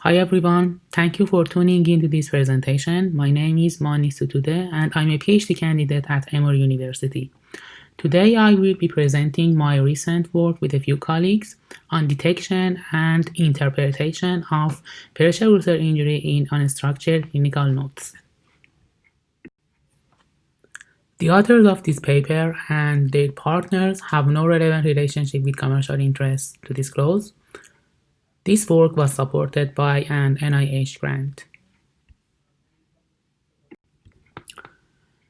Hi everyone, thank you for tuning into this presentation. My name is Sotoodeh and I'm a PhD candidate at Emory University. Today I will be presenting my recent work with a few colleagues on detection and interpretation of pressure ulcer injury in unstructured clinical notes. The authors of this paper and their partners have no relevant relationship with commercial interests to disclose. This work was supported by an NIH grant.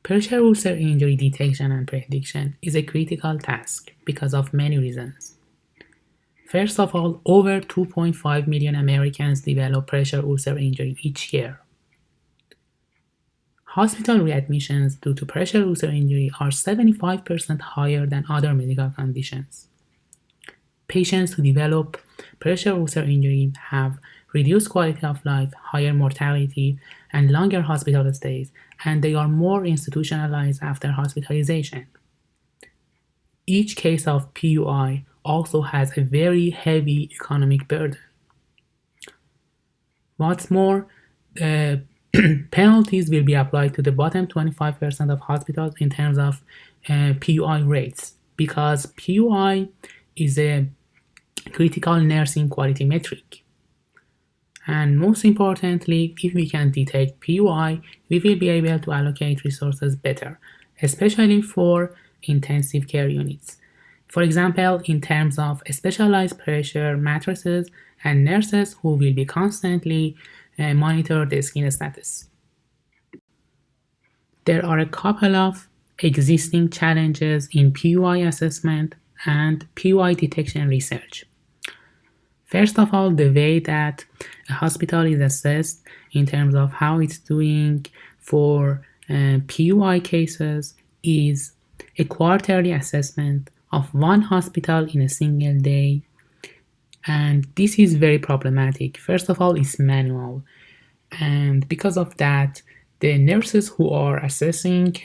Pressure ulcer injury detection and prediction is a critical task because of many reasons. First of all, over 2.5 million Americans develop pressure ulcer injury each year. Hospital readmissions due to pressure ulcer injury are 75% higher than other medical conditions. Patients who develop pressure ulcer injury have reduced quality of life, higher mortality, and longer hospital stays, and they are more institutionalized after hospitalization. Each case of PUI also has a very heavy economic burden. What's more, penalties will be applied to the bottom 25% of hospitals in terms of PUI rates, because PUI is a critical nursing quality metric. And most importantly, if we can detect PUI, we will be able to allocate resources better, especially for intensive care units. For example, in terms of specialized pressure mattresses and nurses who will be constantly monitor the skin status. There are a couple of existing challenges in PUI assessment and PUI detection research. First of all, the way that a hospital is assessed in terms of how it's doing for PUI cases is a quarterly assessment of one hospital in a single day, and this is very problematic. First of all, it's manual, and because of that, the nurses who are assessing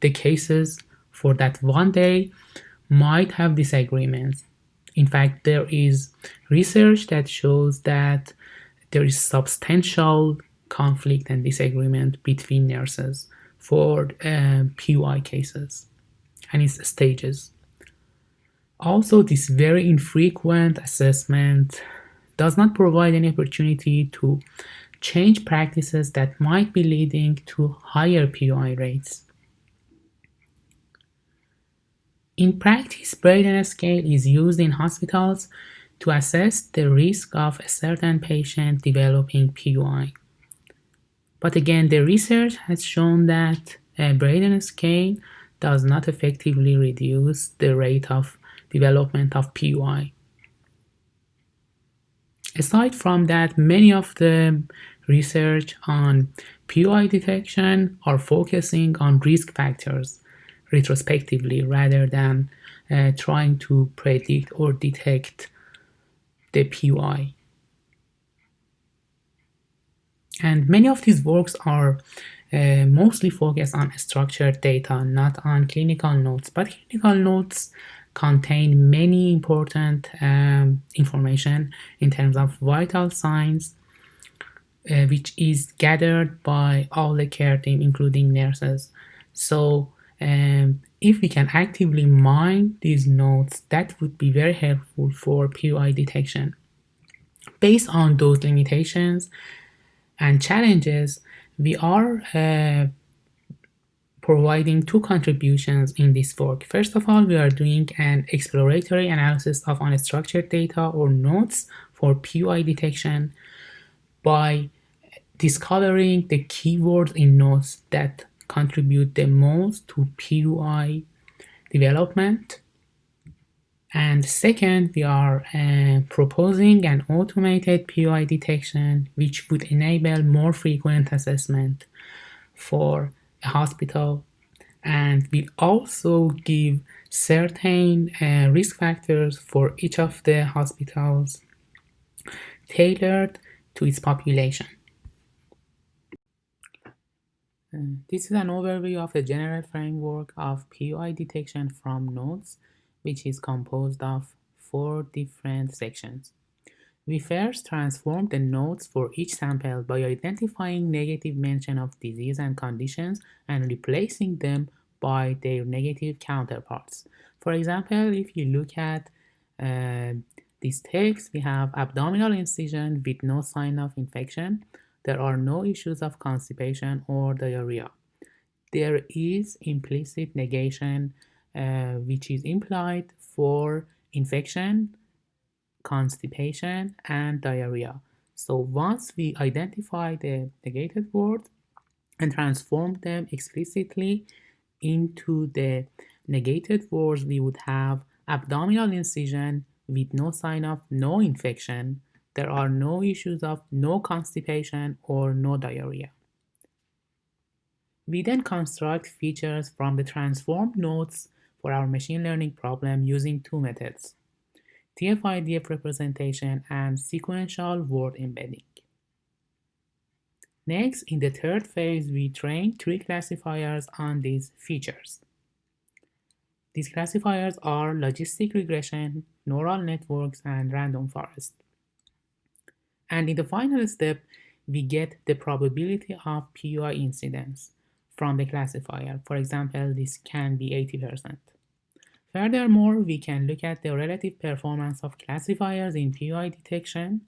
the cases for that one day might have disagreements. In fact, there is research that shows that there is substantial conflict and disagreement between nurses for PUI cases and its stages. Also, this very infrequent assessment does not provide any opportunity to change practices that might be leading to higher PUI rates. In practice, Braden scale is used in hospitals to assess the risk of a certain patient developing PUI. But again, the research has shown that a Braden scale does not effectively reduce the rate of development of PUI. Aside from that, many of the research on PUI detection are focusing on risk factors retrospectively rather than trying to predict or detect the PUI. And many of these works are mostly focused on structured data, not on clinical notes, but clinical notes contain many important information in terms of vital signs, which is gathered by all the care team, including nurses. So if we can actively mine these notes, that would be very helpful for PUI detection. Based on those limitations and challenges, we are providing two contributions in this work. First of all, we are doing an exploratory analysis of unstructured data or notes for PUI detection by discovering the keywords in notes that contribute the most to PUI development. And second, we are proposing an automated PUI detection which would enable more frequent assessment for a hospital, and will also give certain risk factors for each of the hospitals tailored to its population. This is an overview of the general framework of PUI detection from nodes, which is composed of 4 different sections. We first transform the nodes for each sample by identifying negative mention of disease and conditions and replacing them by their negative counterparts. For example, if you look at uh, this text, we have abdominal incision with no sign of infection. There are no issues of constipation or diarrhea. There is implicit negation, which is implied for infection, constipation, and diarrhea. So once we identify the negated word and transform them explicitly into the negated words, we would have abdominal incision with no sign of no infection. There are no issues of no constipation or no diarrhea. We then construct features from the transformed nodes for our machine learning problem using two methods: TF-IDF representation and sequential word embedding. Next, in the third phase, we train three classifiers on these features. These classifiers are logistic regression, neural networks, and random forest. And in the final step, we get the probability of PUI incidence from the classifier. For example, this can be 80%. Furthermore, we can look at the relative performance of classifiers in PUI detection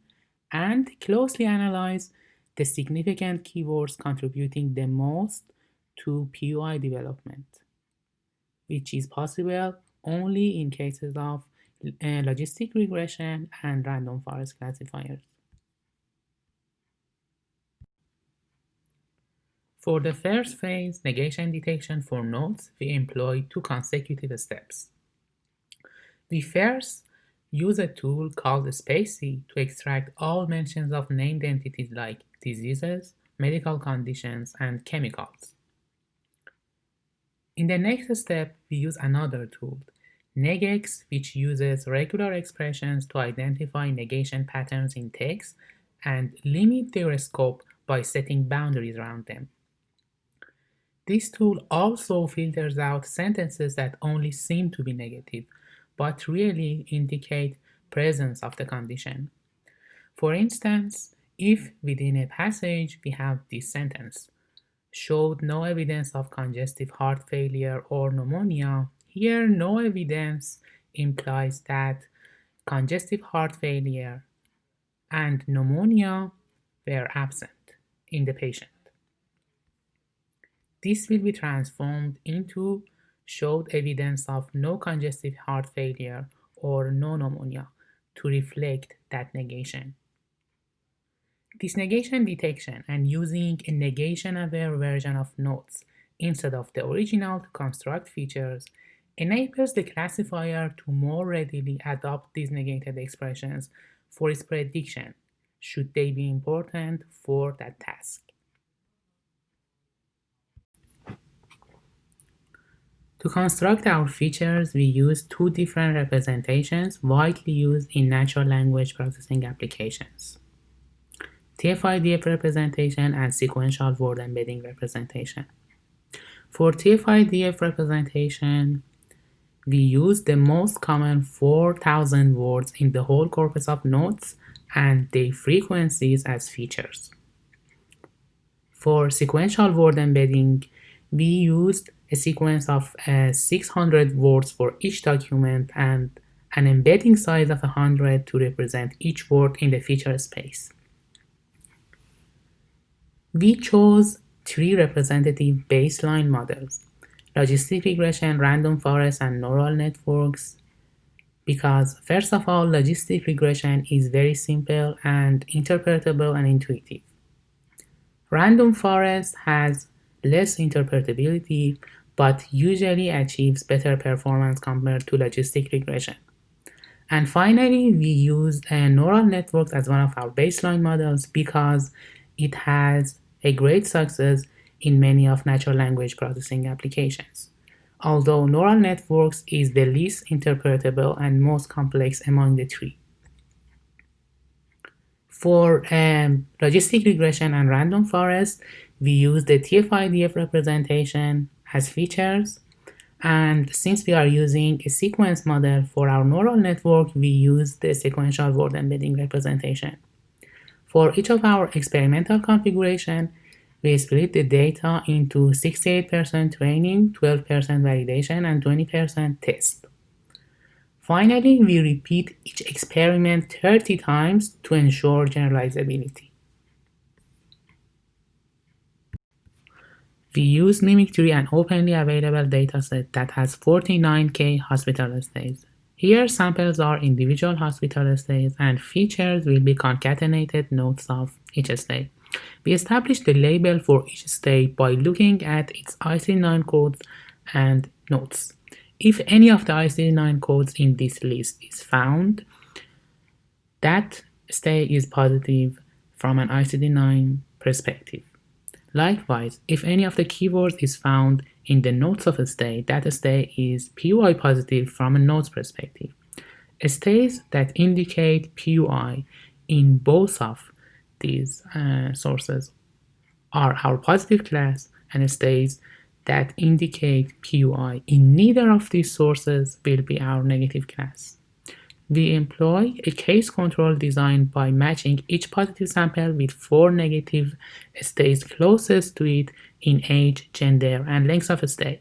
and closely analyze the significant keywords contributing the most to PUI development, which is possible only in cases of logistic regression and random forest classifiers. For the first phase, negation detection for nodes, we employ two consecutive steps. We first use a tool called Spacy to extract all mentions of named entities like diseases, medical conditions, and chemicals. In the next step, we use another tool, Regex, which uses regular expressions to identify negation patterns in text and limit their scope by setting boundaries around them. This tool also filters out sentences that only seem to be negative, but really indicate presence of the condition. For instance, if within a passage we have this sentence, showed no evidence of congestive heart failure or pneumonia, here no evidence implies that congestive heart failure and pneumonia were absent in the patient. This will be transformed into showed evidence of no congestive heart failure or no pneumonia to reflect that negation. This negation detection and using a negation-aware version of nodes instead of the original to construct features enables the classifier to more readily adopt these negated expressions for its prediction, should they be important for that task. To construct our features, we use two different representations widely used in natural language processing applications: TF-IDF representation and sequential word embedding representation. For TF-IDF representation, we use the most common 4,000 words in the whole corpus of nodes and their frequencies as features. For sequential word embedding, we used a sequence of 600 words for each document and an embedding size of 100 to represent each word in the feature space. We chose three representative baseline models: logistic regression, random forest, and neural networks, because first of all, logistic regression is very simple and interpretable and intuitive. Random forest has less interpretability, but usually achieves better performance compared to logistic regression. And finally, we used neural networks as one of our baseline models because it has a great success in many of natural language processing applications, although neural networks is the least interpretable and most complex among the three. For logistic regression and random forest, we use the TF-IDF representation as features, And since we are using a sequence model for our neural network, we use the sequential word embedding representation. For each of our experimental configuration, we split the data into 68% training, 12% validation, and 20% test. Finally, we repeat each experiment 30 times to ensure generalizability. We use Mimicry, an openly available dataset that has 49K hospital stays. Here, samples are individual hospital stays, and features will be concatenated nodes of each stay. We establish the label for each stay by looking at its ICD-9 codes and nodes. If any of the ICD-9 codes in this list is found, that stay is positive from an ICD-9 perspective. Likewise, if any of the keywords is found in the nodes of a stay, that stay is PUI positive from a nodes perspective. Stays that indicate PUI in both of these sources are our positive class, and stays that indicate PUI in neither of these sources will be our negative class. We employ a case control design by matching each positive sample with 4 negative stays closest to it in age, gender, and length of stay.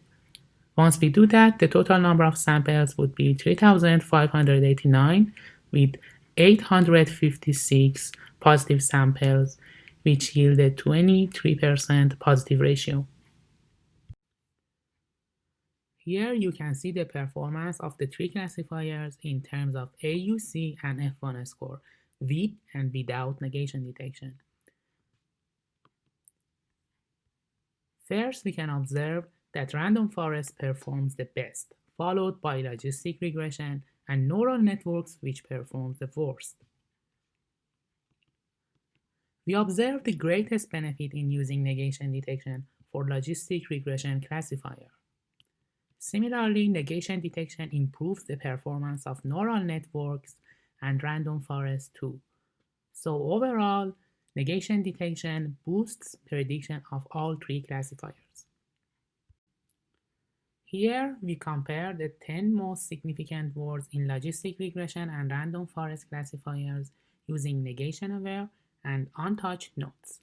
Once we do that, the total number of samples would be 3,589 with 856 positive samples, which yield a 23% positive ratio. Here you can see the performance of the three classifiers in terms of AUC and F1 score, with and without negation detection. First, we can observe that random forest performs the best, followed by logistic regression and neural networks, which performs the worst. We observe the greatest benefit in using negation detection for logistic regression classifier. Similarly, negation detection improves the performance of neural networks and random forest too. So overall, negation detection boosts prediction of all three classifiers. Here we compare the 10 most significant words in logistic regression and random forest classifiers using negation-aware and untouched nodes.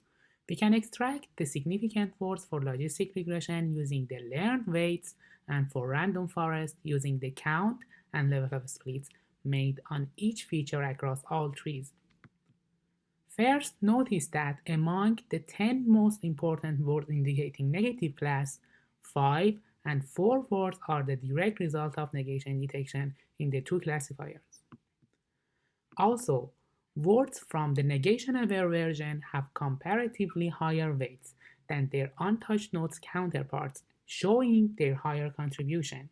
We can extract the significant words for logistic regression using the learned weights, and for random forest using the count and level of splits made on each feature across all trees. First, notice that among the 10 most important words indicating negative class, 5 and 4 words are the direct result of negation detection in the two classifiers. Also, words from the negation-aware version have comparatively higher weights than their untouched nodes counterparts, showing their higher contribution.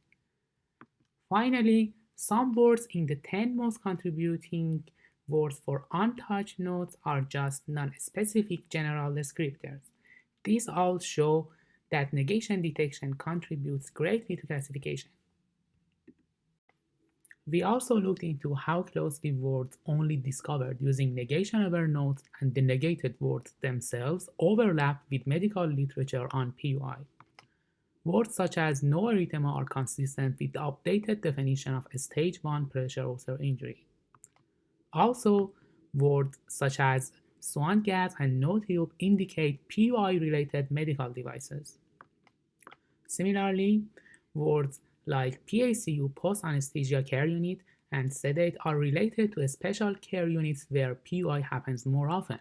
Finally, some words in the 10 most contributing words for untouched nodes are just non-specific general descriptors. These all show that negation detection contributes greatly to classification. We also looked into how closely words only discovered using negation-aware nodes and the negated words themselves overlap with medical literature on PUI. Words such as no erythema are consistent with the updated definition of stage 1 pressure ulcer injury. Also, words such as swan gas and no tube indicate PUI-related medical devices. Similarly, words like PACU, post-anesthesia care unit, and sedate are related to special care units where PUI happens more often.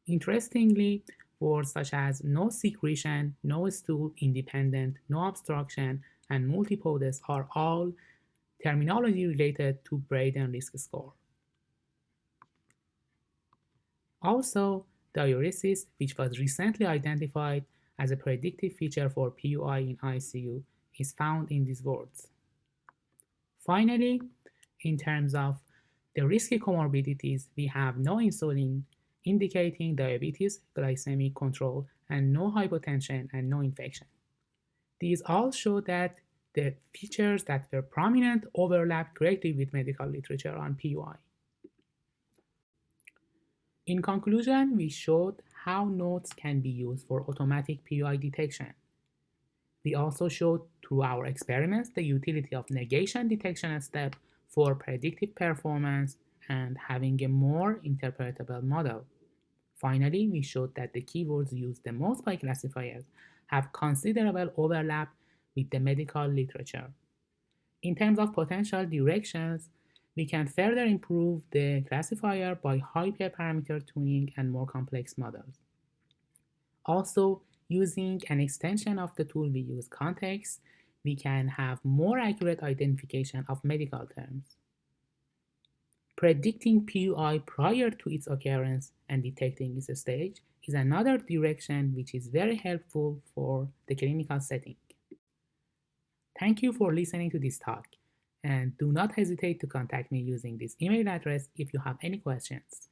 Interestingly, words such as no secretion, no stool, independent, no obstruction, and multipodes are all terminology related to Braden risk score. Also, diuresis, which was recently identified as a predictive feature for PUI in ICU, is found in these words. Finally, in terms of the risky comorbidities, we have no insulin, indicating diabetes, glycemic control, and no hypotension and no infection. These all show that the features that were prominent overlap greatly with medical literature on PUI. In conclusion, we showed how nodes can be used for automatic PUI detection. We also showed through our experiments the utility of negation detection step for predictive performance and having a more interpretable model. Finally, we showed that the keywords used the most by classifiers have considerable overlap with the medical literature. In terms of potential directions, we can further improve the classifier by hyperparameter tuning and more complex models. Also, using an extension of the tool we use, context, we can have more accurate identification of medical terms. Predicting PUI prior to its occurrence and detecting its stage is another direction which is very helpful for the clinical setting. Thank you for listening to this talk, and do not hesitate to contact me using this email address if you have any questions.